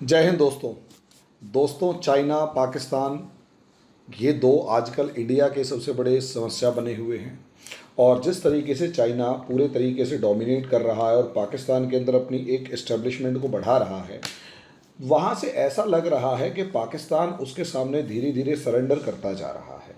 जय हिंद दोस्तों। चाइना पाकिस्तान ये दो आजकल इंडिया के सबसे बड़े समस्या बने हुए हैं। और जिस तरीके से चाइना पूरे तरीके से डोमिनेट कर रहा है और पाकिस्तान के अंदर अपनी एक एस्टेब्लिशमेंट को बढ़ा रहा है, वहाँ से ऐसा लग रहा है कि पाकिस्तान उसके सामने धीरे धीरे सरेंडर करता जा रहा है।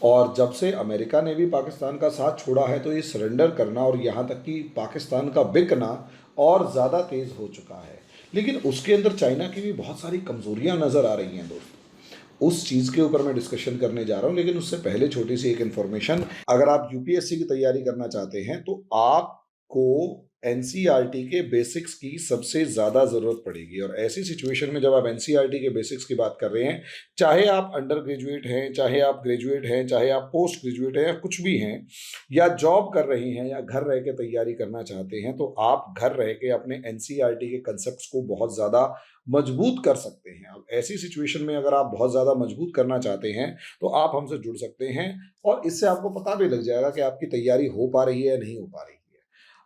और जब से अमेरिका ने भी पाकिस्तान का साथ छोड़ा है तो ये सरेंडर करना और यहाँ तक कि पाकिस्तान का बिकना और ज़्यादा तेज़ हो चुका है। लेकिन उसके अंदर चाइना की भी बहुत सारी कमज़ोरियाँ नज़र आ रही हैं दोस्तों। उस चीज़ के ऊपर मैं डिस्कशन करने जा रहा हूँ, लेकिन उससे पहले छोटी सी एक इन्फॉर्मेशन। अगर आप यूपीएससी की तैयारी करना चाहते हैं तो आपको एनसीईआरटी के बेसिक्स की सबसे ज़्यादा ज़रूरत पड़ेगी। और ऐसी सिचुएशन में जब आप एनसीईआरटी के बेसिक्स की बात कर रहे हैं, चाहे आप अंडर ग्रेजुएट हैं, चाहे आप ग्रेजुएट हैं, चाहे आप पोस्ट ग्रेजुएट हैं या कुछ भी हैं, या जॉब कर रहे हैं या घर रह के तैयारी करना चाहते हैं, तो आप घर रह के अपने एनसीईआरटी के कंसेप्ट को बहुत ज़्यादा मजबूत कर सकते हैं। अब ऐसी सिचुएशन में अगर आप बहुत ज़्यादा मजबूत करना चाहते हैं तो आप हमसे जुड़ सकते हैं, और इससे आपको पता भी लग जाएगा कि आपकी तैयारी हो पा रही है या नहीं हो पा रही है,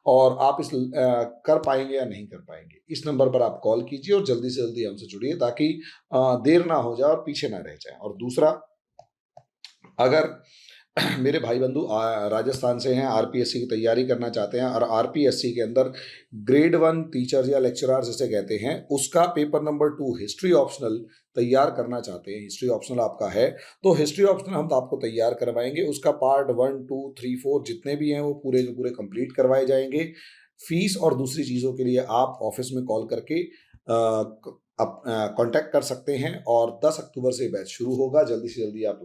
और आप कर पाएंगे या नहीं कर पाएंगे। इस नंबर पर आप कॉल कीजिए और जल्दी से जल्दी हमसे जुड़िए, ताकि देर ना हो जाए और पीछे ना रह जाए। और दूसरा, अगर मेरे भाई बंधु राजस्थान से हैं, आरपीएससी की तैयारी करना चाहते हैं, और आरपीएससी के अंदर ग्रेड 1 टीचर्स या लेक्चरर्स जिसे कहते हैं, उसका पेपर नंबर 2 हिस्ट्री ऑप्शनल तैयार करना चाहते हैं, हिस्ट्री ऑप्शनल आपका है, तो हिस्ट्री ऑप्शनल हम आपको तैयार करवाएंगे। उसका पार्ट 1 2 3 4 जितने भी हैं वो पूरे के पूरे कंप्लीट करवाए जाएंगे। फीस और दूसरी चीज़ों के लिए आप ऑफिस में कॉल करके आप कांटेक्ट कर सकते हैं। और 10 अक्टूबर से बैच शुरू होगा। जल्दी से जल्दी आप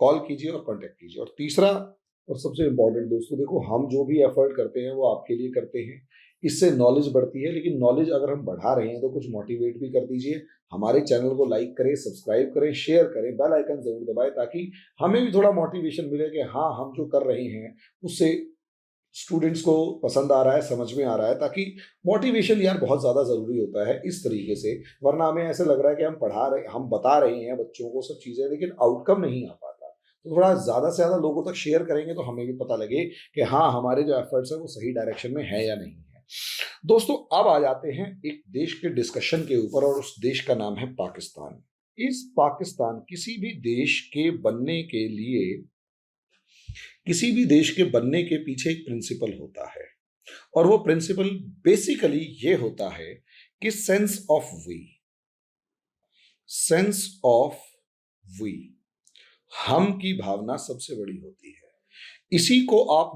कॉल कीजिए और कांटेक्ट कीजिए। और तीसरा और सबसे इम्पोर्टेंट दोस्तों, देखो, हम जो भी एफर्ट करते हैं वो आपके लिए करते हैं, इससे नॉलेज बढ़ती है। लेकिन नॉलेज अगर हम बढ़ा रहे हैं तो कुछ मोटिवेट भी कर दीजिए। हमारे चैनल को लाइक करें, सब्सक्राइब करें, शेयर करें, बेल आइकन जरूर दबाएं, ताकि हमें भी थोड़ा मोटिवेशन मिले कि हाँ, हम जो कर रहे हैं उससे स्टूडेंट्स को पसंद आ रहा है, समझ में आ रहा है। ताकि मोटिवेशन यार बहुत ज़्यादा ज़रूरी होता है इस तरीके से, वरना हमें ऐसे लग रहा है कि हम बता रहे हैं बच्चों को सब चीज़ें, लेकिन आउटकम नहीं आ पाता। तो थोड़ा ज़्यादा से ज़्यादा लोगों तक शेयर करेंगे तो हमें भी पता लगे कि हाँ, हमारे जो एफर्ट्स हैं वो सही डायरेक्शन में है या नहीं है। दोस्तों, अब आ जाते हैं एक देश के डिस्कशन के ऊपर, और उस देश का नाम है पाकिस्तान। इस पाकिस्तान किसी भी देश के बनने के पीछे एक प्रिंसिपल होता है, और वो प्रिंसिपल बेसिकली ये होता है कि सेंस ऑफ वी, हम की भावना सबसे बड़ी होती है। इसी को आप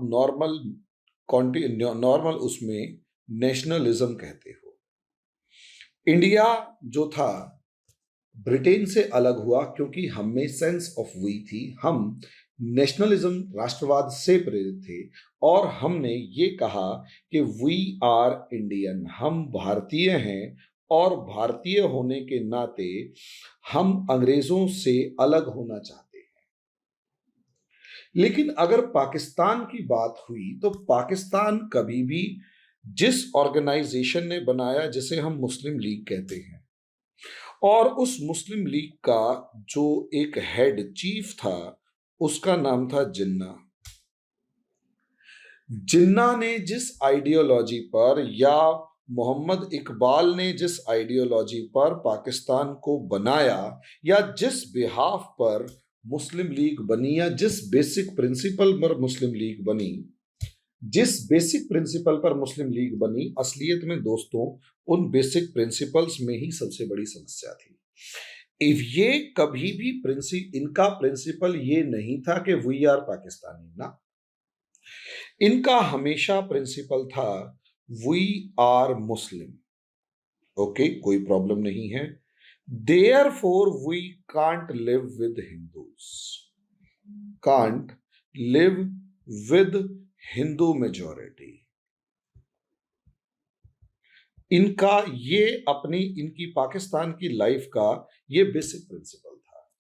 नॉर्मल उसमें नेशनलिज्म कहते हो। इंडिया जो था ब्रिटेन से अलग हुआ क्योंकि हम में सेंस ऑफ वी थी। हम नेशनलिज्म, राष्ट्रवाद से प्रेरित थे, और हमने ये कहा कि वी आर इंडियन, हम भारतीय हैं, और भारतीय होने के नाते हम अंग्रेजों से अलग होना चाहते हैं। लेकिन अगर पाकिस्तान की बात हुई तो पाकिस्तान कभी भी जिस ऑर्गेनाइजेशन ने बनाया, जिसे हम मुस्लिम लीग कहते हैं, और उस मुस्लिम लीग का जो एक हेड चीफ था उसका नाम था जिन्ना। जिन्ना ने जिस आइडियोलॉजी पर, या मोहम्मद इकबाल ने जिस आइडियोलॉजी पर पाकिस्तान को बनाया, या जिस बिहाफ पर मुस्लिम लीग बनी, या जिस बेसिक प्रिंसिपल पर मुस्लिम लीग बनी, असलियत में दोस्तों उन बेसिक प्रिंसिपल्स में ही सबसे बड़ी समस्या थी। इफ ये कभी भी इनका प्रिंसिपल ये नहीं था कि वी आर पाकिस्तानी, ना, इनका हमेशा प्रिंसिपल था वी आर मुस्लिम। ओके, कोई प्रॉब्लम नहीं है। Therefore we can't live with Hindus, can't live with Hindu majority. इनकी पाकिस्तान की लाइफ का ये बेसिक प्रिंसिपल था।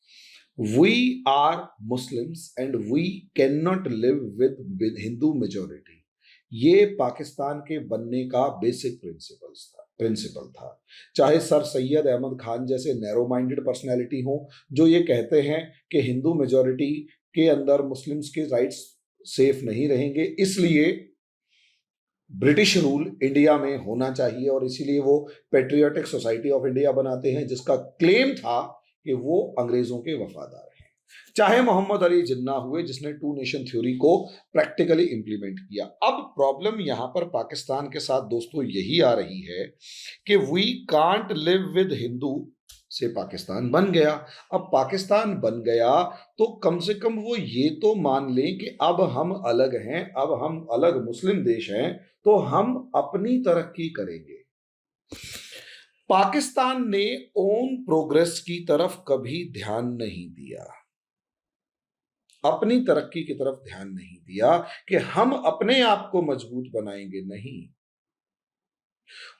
We are Muslims and we can not live with Hindu majority. ये पाकिस्तान के बनने का बेसिक प्रिंसिपल था। चाहे सर सैयद अहमद खान जैसे नैरो माइंडेड पर्सनैलिटी हो, जो ये कहते हैं कि हिंदू मेजोरिटी के अंदर मुस्लिम्स के राइट्स सेफ नहीं रहेंगे, इसलिए ब्रिटिश रूल इंडिया में होना चाहिए, और इसीलिए वो पेट्रियोटिक सोसाइटी ऑफ इंडिया बनाते हैं, जिसका क्लेम था कि वो अंग्रेजों के वफादार हैं। चाहे मोहम्मद अली जिन्ना हुए जिसने टू नेशन थ्योरी को प्रैक्टिकली इंप्लीमेंट किया। अब प्रॉब्लम यहां पर पाकिस्तान के साथ दोस्तों यही आ रही है कि we can't live with Hindu से पाकिस्तान बन गया। अब पाकिस्तान बन गया तो कम से कम वो ये तो मान लें कि अब हम अलग हैं, अब हम अलग मुस्लिम देश हैं, तो हम अपनी तरक्की करेंगे। पाकिस्तान ने ओन प्रोग्रेस की तरफ कभी ध्यान नहीं दिया, अपनी तरक्की की तरफ ध्यान नहीं दिया कि हम अपने आप को मजबूत बनाएंगे। नहीं,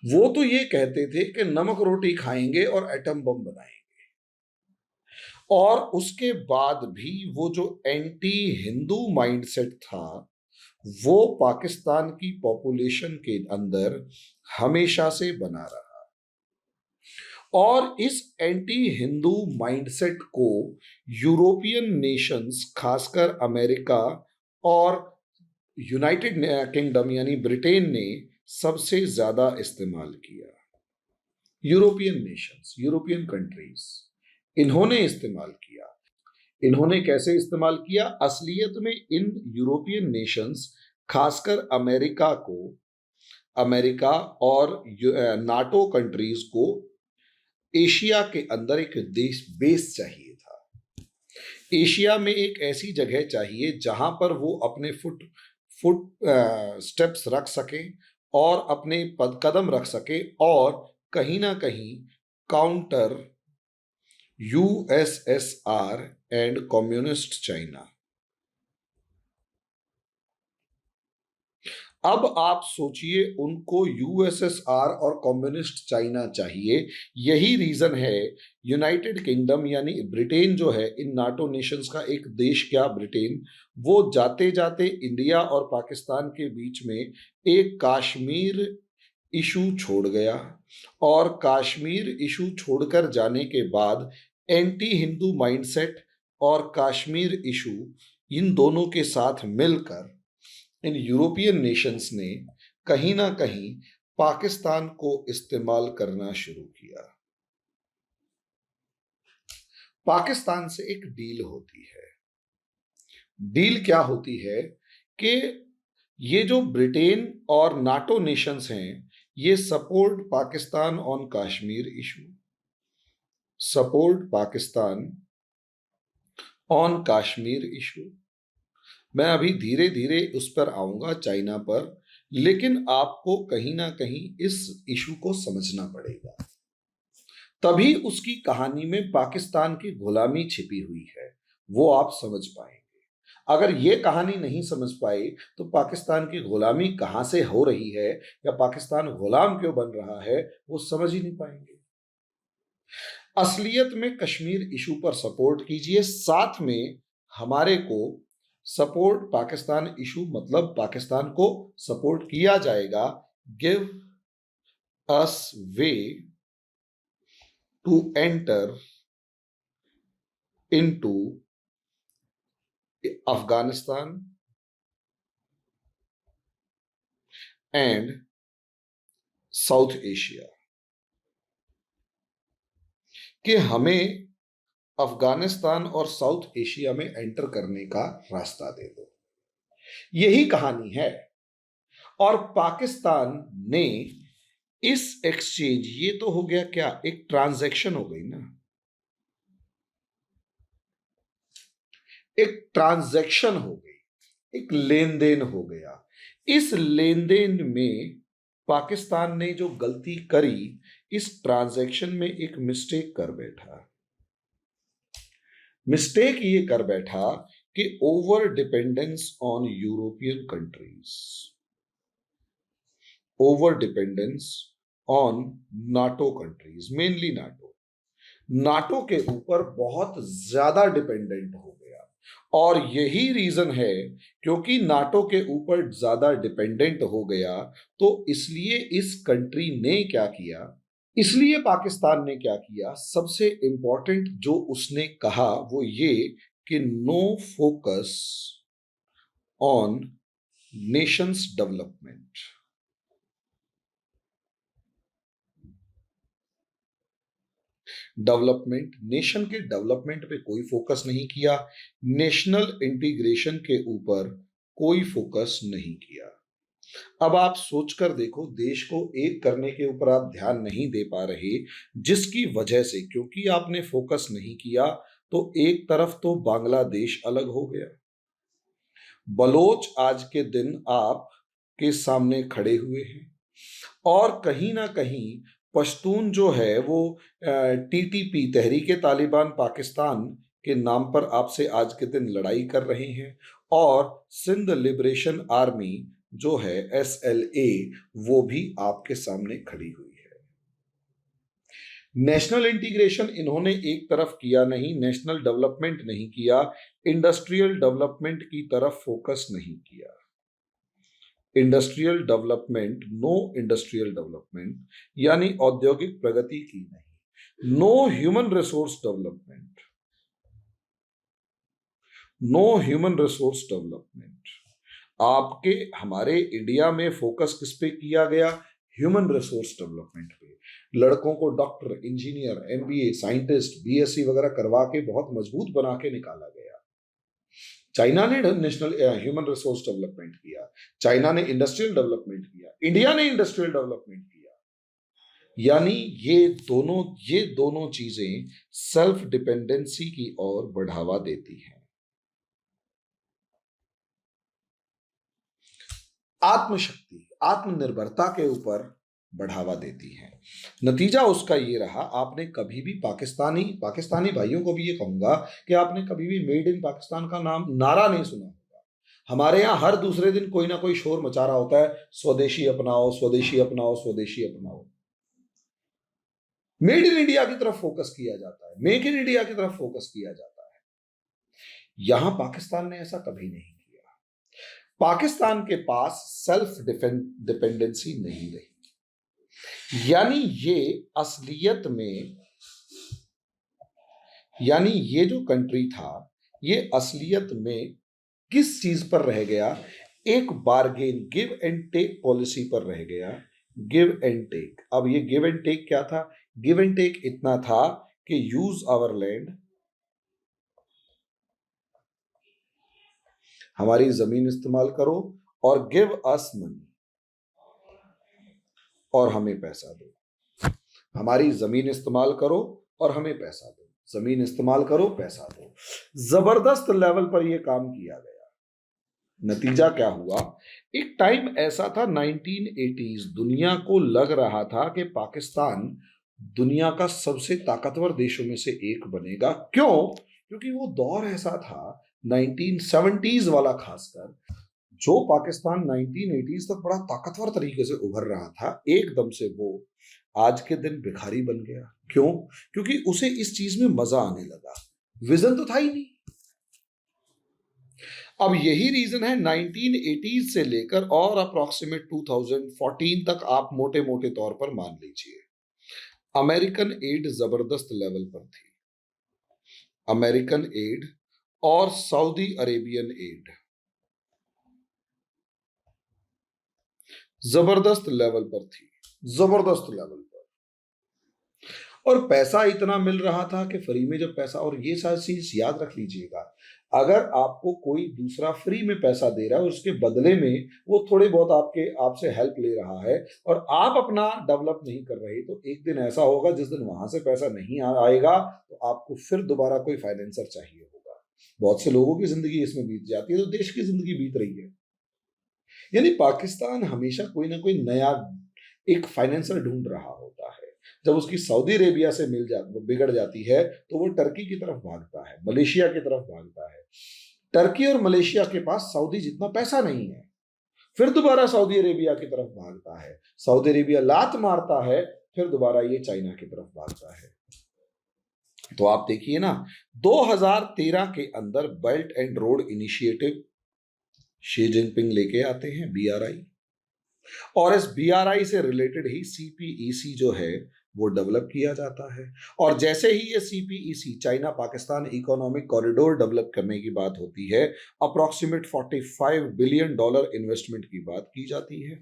वो तो ये कहते थे कि नमक रोटी खाएंगे और एटम बम बनाएंगे। और उसके बाद भी वो जो एंटी हिंदू माइंडसेट था वो पाकिस्तान की पॉपुलेशन के अंदर हमेशा से बना रहा। और इस एंटी हिंदू माइंडसेट को यूरोपियन नेशंस, खासकर अमेरिका और यूनाइटेड किंगडम यानी ब्रिटेन ने सबसे ज्यादा इस्तेमाल किया। यूरोपियन नेशंस, यूरोपियन कंट्रीज, इन्होंने इस्तेमाल किया। इन्होंने कैसे इस्तेमाल किया? असलियत में इन यूरोपियन नेशंस, खासकर अमेरिका को, अमेरिका और नाटो कंट्रीज को एशिया के अंदर एक देश बेस चाहिए था। एशिया में एक ऐसी जगह चाहिए जहां पर वो अपने फुट फुट स्टेप्स रख सके और अपने पद कदम रख सके, और कहीं ना कहीं counter USSR and communist China. अब आप सोचिए, उनको यूएसएसआर और कम्युनिस्ट चाइना चाहिए। यही रीजन है यूनाइटेड किंगडम यानी ब्रिटेन जो है, इन नाटो नेशंस का एक देश क्या ब्रिटेन, वो जाते जाते इंडिया और पाकिस्तान के बीच में एक कश्मीर इशू छोड़ गया। और कश्मीर इशू छोड़कर जाने के बाद एंटी हिंदू माइंडसेट और कश्मीर इशू, इन दोनों के साथ मिलकर इन यूरोपियन नेशंस ने कहीं ना कहीं पाकिस्तान को इस्तेमाल करना शुरू किया। पाकिस्तान से एक डील होती है। डील क्या होती है कि ये जो ब्रिटेन और नाटो नेशंस हैं, ये support Pakistan on Kashmir issue, support Pakistan on Kashmir issue. मैं अभी धीरे धीरे उस पर आऊंगा, चाइना पर, लेकिन आपको कहीं ना कहीं इस इशू को समझना पड़ेगा, तभी उसकी कहानी में पाकिस्तान की गुलामी छिपी हुई है वो आप समझ पाएंगे। अगर ये कहानी नहीं समझ पाए तो पाकिस्तान की गुलामी कहां से हो रही है या पाकिस्तान गुलाम क्यों बन रहा है वो समझ ही नहीं पाएंगे। असलियत में कश्मीर इशू पर सपोर्ट कीजिए, साथ में हमारे को सपोर्ट पाकिस्तान इशू, मतलब पाकिस्तान को सपोर्ट किया जाएगा। Give us way to enter into Afghanistan and South Asia, कि हमें अफगानिस्तान और साउथ एशिया में एंटर करने का रास्ता दे दो। यही कहानी है। और पाकिस्तान ने इस एक्सचेंज, ये तो हो गया क्या, एक ट्रांजैक्शन हो गई ना, एक ट्रांजैक्शन हो गई, एक लेन देन हो गया। इस लेन देन में पाकिस्तान ने जो गलती करी, इस ट्रांजैक्शन में एक मिस्टेक कर बैठा। मिस्टेक ये कर बैठा कि over dependence on European countries, over dependence on NATO countries, mainly NATO, NATO के ऊपर बहुत ज्यादा डिपेंडेंट हो गया। और यही रीजन है, क्योंकि नाटो के ऊपर ज्यादा डिपेंडेंट हो गया तो इसलिए इस कंट्री ने क्या किया, इसलिए पाकिस्तान ने क्या किया, सबसे इंपॉर्टेंट जो उसने कहा वो ये कि no focus on Nations development. Development, nation के डेवलपमेंट पे कोई फोकस नहीं किया, नेशनल इंटीग्रेशन के ऊपर कोई फोकस नहीं किया। अब आप सोचकर देखो, देश को एक करने के ऊपर आप ध्यान नहीं दे पा रहे, जिसकी वजह से, क्योंकि आपने फोकस नहीं किया, तो एक तरफ तो बांग्लादेश अलग हो गया, बलोच आज के दिन आप के सामने खड़े हुए हैं, और कहीं ना कहीं पश्तून जो है वो टीटीपी, तहरीके तालिबान पाकिस्तान के नाम पर आपसे आज के दिन लड़ाई कर रहे हैं, और सिंध लिबरेशन आर्मी जो है एसएलए, वो भी आपके सामने खड़ी हुई है। नेशनल इंटीग्रेशन इन्होंने एक तरफ किया नहीं, नेशनल डेवलपमेंट नहीं किया, इंडस्ट्रियल डेवलपमेंट की तरफ फोकस नहीं किया। Industrial development, no industrial development, यानी औद्योगिक प्रगति की नहीं। No human resource development, no human resource development. आपके हमारे इंडिया में फोकस किस पे किया गया? ह्यूमन रिसोर्स डेवलपमेंट पे। लड़कों को doctor, engineer, MBA, scientist, BSc वगैरह करवा के बहुत मजबूत बना के निकाला गया। चाइना ने नेशनल ह्यूमन रिसोर्स डेवलपमेंट किया, चाइना ने इंडस्ट्रियल डेवलपमेंट किया, इंडिया ने इंडस्ट्रियल डेवलपमेंट किया। यानी ये दोनों चीजें सेल्फ डिपेंडेंसी की ओर बढ़ावा देती हैं। आत्मशक्ति, आत्मनिर्भरता के ऊपर बढ़ावा देती है। नतीजा उसका ये रहा, आपने कभी भी पाकिस्तानी भाइयों को भी ये कहूंगा कि आपने कभी भी मेड इन पाकिस्तान का नारा नहीं सुना होगा। हमारे यहाँ हर दूसरे दिन कोई ना कोई शोर मचा रहा होता है, स्वदेशी अपनाओ, स्वदेशी अपनाओ, स्वदेशी अपनाओ। मेड इन इंडिया की तरफ फोकस किया जाता है, मेक इन इंडिया की तरफ फोकस किया जाता है। यहां पाकिस्तान ने ऐसा कभी नहीं किया। पाकिस्तान के पास सेल्फ डिपेंडेंसी नहीं रही। यानी ये जो कंट्री था, ये असलियत में किस चीज पर रह गया? एक bargain, give and take policy पर रह गया। Give and take. अब ये गिव एंड टेक क्या था? गिव एंड टेक इतना था कि यूज आवर लैंड, हमारी जमीन इस्तेमाल करो, और गिव अस मनी, और हमें पैसा दो। हमारी जमीन इस्तेमाल करो और हमें पैसा दो, जमीन इस्तेमाल करो, पैसा दो। जबरदस्त लेवल पर यह काम किया गया। नतीजा क्या हुआ? एक टाइम ऐसा था 1980s, दुनिया को लग रहा था कि पाकिस्तान दुनिया का सबसे ताकतवर देशों में से एक बनेगा। क्यों? क्योंकि वो दौर ऐसा था 1970s वाला, खासकर जो पाकिस्तान 1980s तक बड़ा ताकतवर तरीके से उभर रहा था, एकदम से वो आज के दिन भिखारी बन गया। क्यों? क्योंकि उसे इस चीज में मजा आने लगा, विजन तो था ही नहीं। अब यही रीजन है 1980s से लेकर और अप्रोक्सीमेट 2014 तक आप मोटे मोटे तौर पर मान लीजिए, अमेरिकन एड जबरदस्त लेवल पर थी। अमेरिकन एड और सऊदी अरेबियन एड जबरदस्त लेवल पर थी, जबरदस्त लेवल पर। और पैसा इतना मिल रहा था कि फ्री में जब पैसा, और ये सारी चीज याद रख लीजिएगा, अगर आपको कोई दूसरा फ्री में पैसा दे रहा है, उसके बदले में वो थोड़े बहुत आपसे हेल्प ले रहा है, और आप अपना डेवलप नहीं कर रहे, तो एक दिन ऐसा होगा जिस दिन वहां से पैसा नहीं आएगा, तो आपको फिर दोबारा कोई फाइनेंसर चाहिए होगा। बहुत से लोगों की जिंदगी इसमें बीत जाती है, तो देश की जिंदगी बीत रही है। यानी पाकिस्तान हमेशा कोई ना कोई नया एक फाइनेंसर ढूंढ रहा होता है। जब उसकी सऊदी अरेबिया से बिगड़ जाती है, तो वो टर्की की तरफ भागता है, मलेशिया की तरफ भागता है। टर्की और मलेशिया के पास सऊदी जितना पैसा नहीं है, फिर दोबारा सऊदी अरेबिया की तरफ भागता है। सऊदी अरेबिया लात मारता है, फिर दोबारा ये चाइना की तरफ भागता है। तो आप देखिए ना, 2013 के अंदर belt and road initiative Xi Jinping लेके आते हैं, बीआरआई, और इस बीआरआई से रिलेटेड ही सीपीईसी जो है वो डेवलप किया जाता है। और जैसे ही ये CPEC, China Pakistan economic corridor develop करने की बात होती है, अप्रोक्सीमेट $45 बिलियन इन्वेस्टमेंट की बात की जाती है।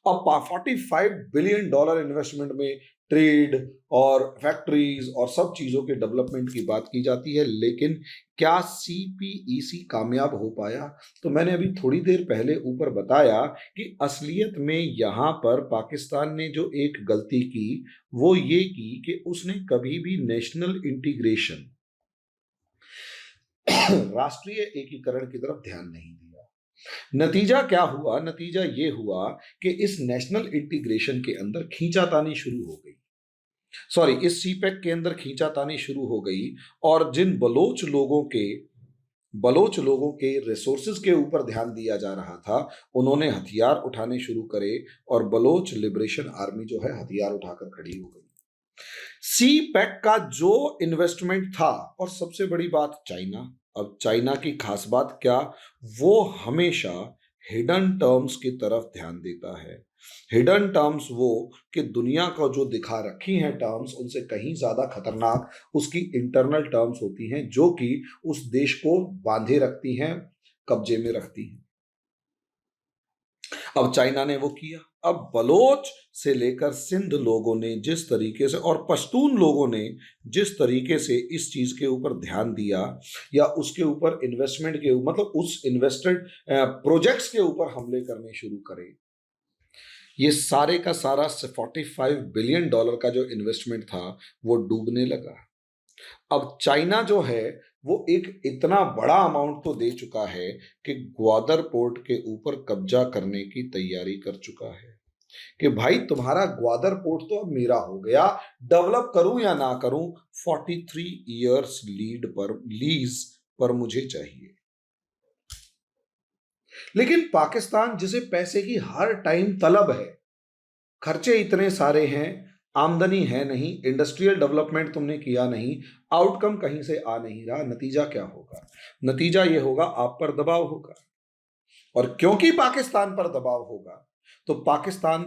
अब 45 बिलियन डॉलर इन्वेस्टमेंट में ट्रेड और फैक्ट्रीज और सब चीजों के डेवलपमेंट की बात की जाती है, लेकिन क्या सीपीईसी कामयाब हो पाया? तो मैंने अभी थोड़ी देर पहले ऊपर बताया कि असलियत में यहां पर पाकिस्तान ने जो एक गलती की वो ये की कि उसने कभी भी नेशनल इंटीग्रेशन, राष्ट्रीय एकीकरण की तरफ ध्यान नहीं दिया। नतीजा क्या हुआ? नतीजा ये हुआ कि इस नेशनल इंटीग्रेशन के अंदर खींचातानी शुरू हो गई, सॉरी, इस सीपेक के अंदर खींचातानी शुरू हो गई। और जिन बलोच लोगों के रिसोर्सेज के ऊपर ध्यान दिया जा रहा था, उन्होंने हथियार उठाने शुरू करे और बलोच लिबरेशन आर्मी जो है हथियार उठाकर खड़ी हो गई। सी पैक का जो इन्वेस्टमेंट था, और सबसे बड़ी बात चाइना, अब चाइना की खास बात क्या, वो हमेशा हिडन टर्म्स की तरफ ध्यान देता है। हिडन टर्म्स वो कि दुनिया को जो दिखा रखी हैं टर्म्स, उनसे कहीं ज्यादा खतरनाक उसकी इंटरनल टर्म्स होती हैं, जो कि उस देश को बांधे रखती हैं, कब्जे में रखती हैं। अब चाइना ने वो किया। अब बलोच से लेकर सिंध लोगों ने जिस तरीके से और पश्तून लोगों ने जिस तरीके से इस चीज के ऊपर ध्यान दिया, या उसके ऊपर इन्वेस्टमेंट के मतलब उस इन्वेस्टेड प्रोजेक्ट्स के ऊपर हमले करने शुरू करे, ये सारे का सारा 45 बिलियन डॉलर का जो इन्वेस्टमेंट था वो डूबने लगा। अब चाइना जो है वो एक इतना बड़ा अमाउंट तो दे चुका है कि ग्वादर पोर्ट के ऊपर कब्जा करने की तैयारी कर चुका है कि भाई तुम्हारा ग्वादर पोर्ट तो अब मेरा हो गया, डेवलप करूं या ना करूं, 43 इयर्स लीज पर मुझे चाहिए। लेकिन पाकिस्तान, जिसे पैसे की हर टाइम तलब है, खर्चे इतने सारे हैं, आमदनी है नहीं, इंडस्ट्रियल डेवलपमेंट तुमने किया नहीं, आउटकम कहीं से आ नहीं रहा, नतीजा क्या होगा? नतीजा ये होगा आप पर दबाव होगा। और क्योंकि पाकिस्तान पर दबाव होगा, तो पाकिस्तान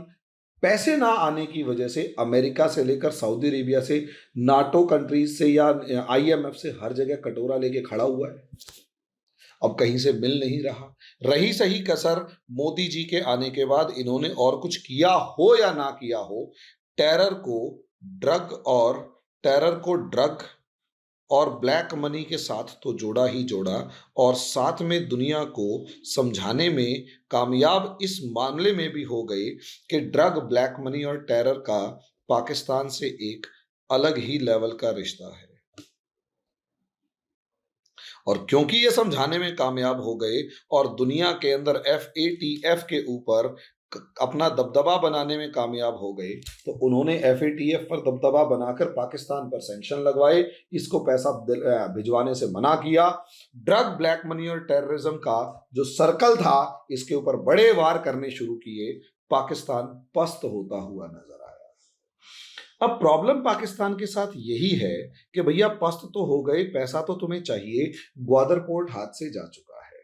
पैसे ना आने की वजह से अमेरिका से लेकर सऊदी अरेबिया से, नाटो कंट्रीज से या आईएमएफ से हर जगह कटोरा लेके खड़ा हुआ है। अब कहीं से मिल नहीं रहा। रही सही कसर मोदी जी के आने के बाद इन्होंने और कुछ किया हो या ना किया हो, टेरर को ड्रग और ड्रग और ब्लैक मनी के साथ तो जोड़ा ही जोड़ा, और साथ में दुनिया को समझाने में कामयाब इस मामले में भी हो गए कि ड्रग, ब्लैक मनी और टेरर का पाकिस्तान से एक अलग ही लेवल का रिश्ता है। और क्योंकि ये समझाने में कामयाब हो गए और दुनिया के अंदर FATF के ऊपर अपना दबदबा बनाने में कामयाब हो गए, तो उन्होंने FATF पर दबदबा बनाकर पाकिस्तान पर सैंक्शन लगवाए, इसको पैसा भिजवाने से मना किया। ड्रग, ब्लैक मनी और टेररिज्म का जो सर्कल था, इसके ऊपर बड़े वार करने शुरू किए। पाकिस्तान पस्त होता हुआ नजर आया। अब प्रॉब्लम पाकिस्तान के साथ यही है कि भैया पस्त तो हो गए, पैसा तो तुम्हें चाहिए, ग्वादर पोर्ट हाथ से जा चुका है।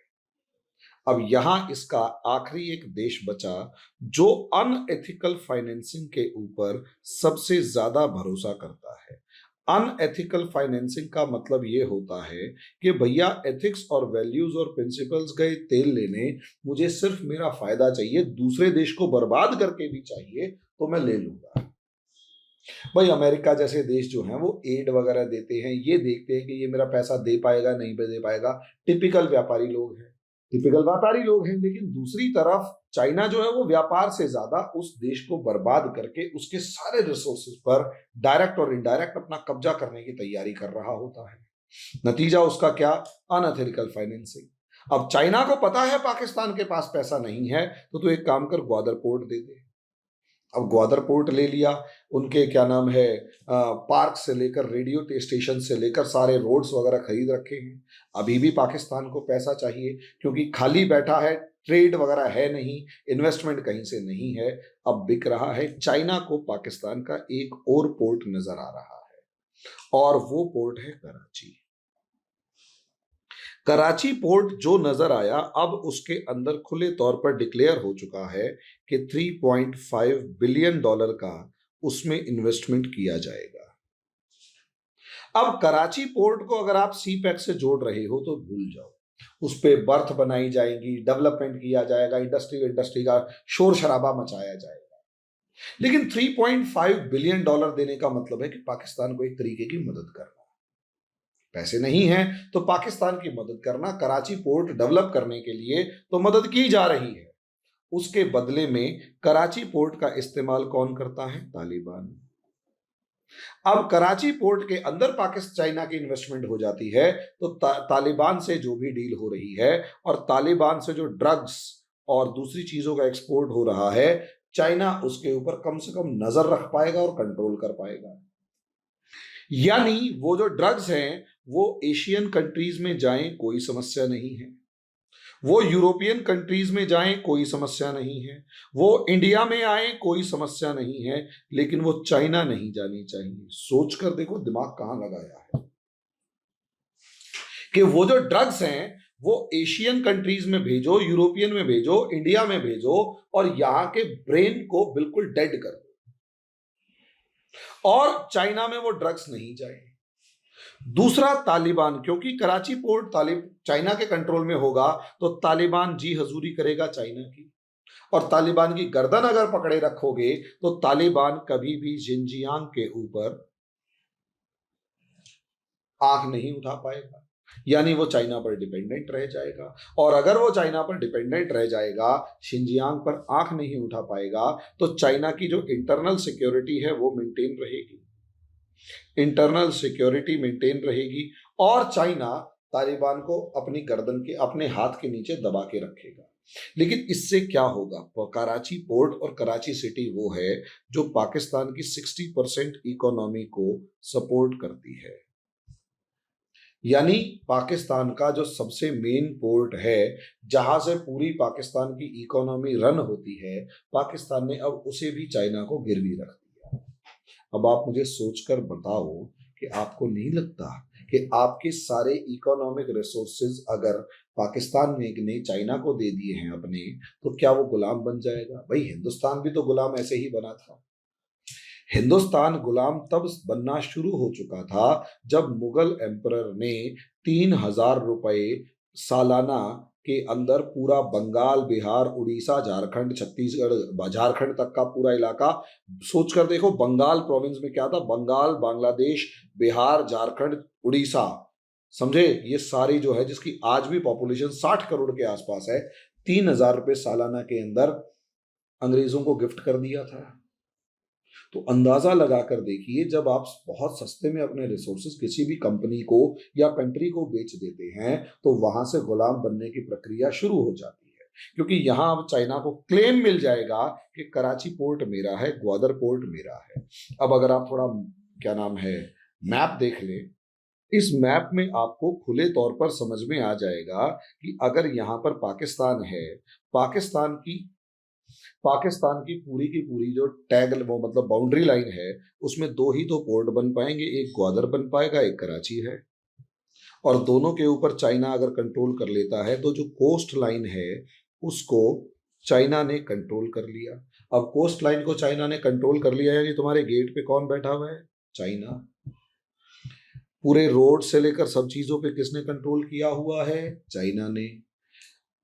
अब यहां इसका आखिरी एक देश बचा जो अनएथिकल फाइनेंसिंग के ऊपर सबसे ज्यादा भरोसा करता है। अनएथिकल फाइनेंसिंग का मतलब यह होता है कि भैया एथिक्स और वैल्यूज और प्रिंसिपल्स गए तेल लेने, मुझे सिर्फ मेरा फायदा चाहिए, दूसरे देश को बर्बाद करके भी चाहिए तो मैं ले लूंगा। भाई अमेरिका जैसे देश जो हैं वो एड वगैरह देते हैं, ये देखते हैं कि ये मेरा पैसा दे पाएगा नहीं दे पाएगा, टिपिकल व्यापारी लोग हैं। लेकिन दूसरी तरफ चाइना जो है वो व्यापार से ज्यादा उस देश को बर्बाद करके उसके सारे रिसोर्सेज पर डायरेक्ट और इनडायरेक्ट अपना कब्जा करने की तैयारी कर रहा होता है। नतीजा उसका क्या? Unethical financing. अब चाइना को पता है पाकिस्तान के पास पैसा नहीं है, तो तू एक काम कर, ग्वादर पोर्ट दे दे। अब ग्वादर पोर्ट ले लिया, उनके क्या नाम है, पार्क से लेकर रेडियो स्टेशन से लेकर सारे रोड्स वगैरह खरीद रखे हैं। अभी भी पाकिस्तान को पैसा चाहिए क्योंकि खाली बैठा है, ट्रेड वगैरह है नहीं, इन्वेस्टमेंट कहीं से नहीं है। अब बिक रहा है। चाइना को पाकिस्तान का एक और पोर्ट नजर आ रहा है और वो पोर्ट है कराची। कराची पोर्ट जो नजर आया, अब उसके अंदर खुले तौर पर डिक्लेयर हो चुका है कि 3.5 बिलियन डॉलर का उसमें इन्वेस्टमेंट किया जाएगा। अब कराची पोर्ट को अगर आप सीपैक से जोड़ रहे हो तो भूल जाओ, उस पे बर्थ बनाई जाएंगी, डेवलपमेंट किया जाएगा, इंडस्ट्री का शोर शराबा मचाया जाएगा। लेकिन 3.5 बिलियन डॉलर देने का मतलब है कि पाकिस्तान को एक तरीके की मदद करना। पैसे नहीं है तो पाकिस्तान की मदद करना, कराची पोर्ट डेवलप करने के लिए तो मदद की जा रही है। उसके बदले में कराची पोर्ट का इस्तेमाल कौन करता है? तालिबान। अब कराची पोर्ट के अंदर पाकिस्तान चाइना की इन्वेस्टमेंट हो जाती है तो तालिबान से जो भी डील हो रही है और तालिबान से जो ड्रग्स और दूसरी चीजों का एक्सपोर्ट हो रहा है, चाइना उसके ऊपर कम से कम नजर रख पाएगा और कंट्रोल कर पाएगा। यानी वो जो ड्रग्स हैं वो एशियन कंट्रीज में जाएं कोई समस्या नहीं है, वो यूरोपियन कंट्रीज में जाएं कोई समस्या नहीं है, वो इंडिया में आए कोई समस्या नहीं है, लेकिन वो चाइना नहीं जानी चाहिए। सोच कर देखो दिमाग कहां लगाया है कि वो जो ड्रग्स हैं वो एशियन कंट्रीज में भेजो, यूरोपियन में भेजो, इंडिया में भेजो और यहां के ब्रेन को बिल्कुल डेड कर दो और चाइना में वो ड्रग्स नहीं जाए। दूसरा, तालिबान, क्योंकि कराची पोर्ट चाइना के कंट्रोल में होगा तो तालिबान जी हजूरी करेगा चाइना की, और तालिबान की गर्दन अगर पकड़े रखोगे तो तालिबान कभी भी जिनजियांग के ऊपर आंख नहीं उठा पाएगा, यानी वो चाइना पर डिपेंडेंट रह जाएगा। और अगर वो चाइना पर डिपेंडेंट रह जाएगा, शिनजियांग पर आंख नहीं उठा पाएगा, तो चाइना की जो इंटरनल सिक्योरिटी है वो मेंटेन रहेगी, इंटरनल सिक्योरिटी मेंटेन रहेगी और चाइना तालिबान को अपनी गर्दन के, अपने हाथ के नीचे दबा के रखेगा। लेकिन इससे क्या होगा? कराची पोर्ट और कराची सिटी वो है जो पाकिस्तान की 60% इकोनॉमी को सपोर्ट करती है, यानी पाकिस्तान का जो सबसे मेन पोर्ट है जहां से पूरी पाकिस्तान की इकोनॉमी रन होती है, पाकिस्तान ने अब उसे भी चाइना को गिरवी रख दिया। अब आप मुझे सोचकर बताओ कि आपको नहीं लगता कि आपके सारे इकोनॉमिक रिसोर्सेज अगर पाकिस्तान ने चाइना को दे दिए हैं अपने, तो क्या वो गुलाम बन जाएगा? भाई हिंदुस्तान भी तो गुलाम ऐसे ही बना था। हिंदुस्तान गुलाम तब बनना शुरू हो चुका था जब मुगल एम्परर ने 3,000 रुपए सालाना के अंदर पूरा बंगाल, बिहार, उड़ीसा, झारखंड, छत्तीसगढ़, झारखंड तक का पूरा इलाका, सोचकर देखो बंगाल प्रोविंस में क्या था, बंगाल, बांग्लादेश, बिहार, झारखंड, उड़ीसा, समझे, ये सारी जो है जिसकी आज भी पॉपुलेशन 60 करोड़ के आसपास है, 3,000 रुपए सालाना के अंदर अंग्रेजों को गिफ्ट कर दिया था। तो अंदाजा लगाकर देखिए, जब आप बहुत सस्ते में अपने रिसोर्सेज किसी भी कंपनी को या कंट्री को बेच देते हैं तो वहां से गुलाम बनने की प्रक्रिया शुरू हो जाती है, क्योंकि यहां अब चाइना को क्लेम मिल जाएगा कि कराची पोर्ट मेरा है, ग्वादर पोर्ट मेरा है। अब अगर आप थोड़ा, क्या नाम है, मैप देख ले, इस मैप में आपको खुले तौर पर समझ में आ जाएगा कि अगर यहाँ पर पाकिस्तान है, पाकिस्तान की पूरी जो टैग, वो मतलब बाउंड्री लाइन है, उसमें दो ही तो पोर्ट बन पाएंगे, एक ग्वादर बन पाएगा, एक कराची है। और दोनों के ऊपर चाइना अगर कंट्रोल कर लेता है तो जो कोस्ट लाइन है उसको चाइना ने कंट्रोल कर लिया। अब कोस्ट लाइन को चाइना ने कंट्रोल कर लिया, यानी तुम्हारे गेट पे कौन बैठा हुआ है? चाइना। पूरे रोड से लेकर सब चीजों पे किसने कंट्रोल किया हुआ है? चाइना ने।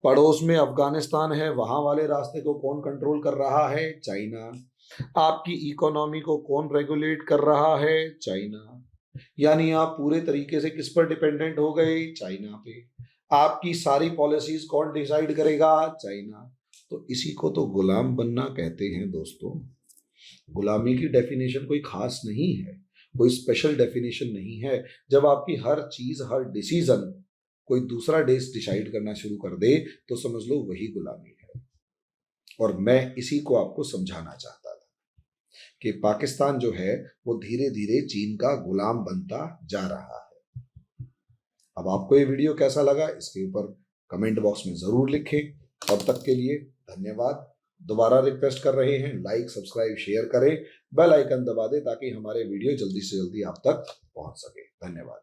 पड़ोस में अफगानिस्तान है, वहां वाले रास्ते को कौन कंट्रोल कर रहा है? चाइना। आपकी इकोनॉमी को कौन रेगुलेट कर रहा है? चाइना। यानी आप पूरे तरीके से किस पर डिपेंडेंट हो गए? चाइना पे। आपकी सारी पॉलिसीज कौन डिसाइड करेगा? चाइना। तो इसी को तो गुलाम बनना कहते हैं दोस्तों। गुलामी की डेफिनेशन कोई खास नहीं है, कोई स्पेशल डेफिनेशन नहीं है। जब आपकी हर चीज, हर डिसीजन कोई दूसरा देश डिसाइड करना शुरू कर दे तो समझ लो वही गुलामी है। और मैं इसी को आपको समझाना चाहता था कि पाकिस्तान जो है वो धीरे धीरे चीन का गुलाम बनता जा रहा है। अब आपको ये वीडियो कैसा लगा इसके ऊपर कमेंट बॉक्स में जरूर लिखें। तब तक के लिए धन्यवाद। दोबारा रिक्वेस्ट कर रहे हैं, लाइक, सब्सक्राइब, शेयर करें, बेल आइकन दबा दें ताकि हमारे वीडियो जल्दी से जल्दी आप तक पहुंच सके। धन्यवाद।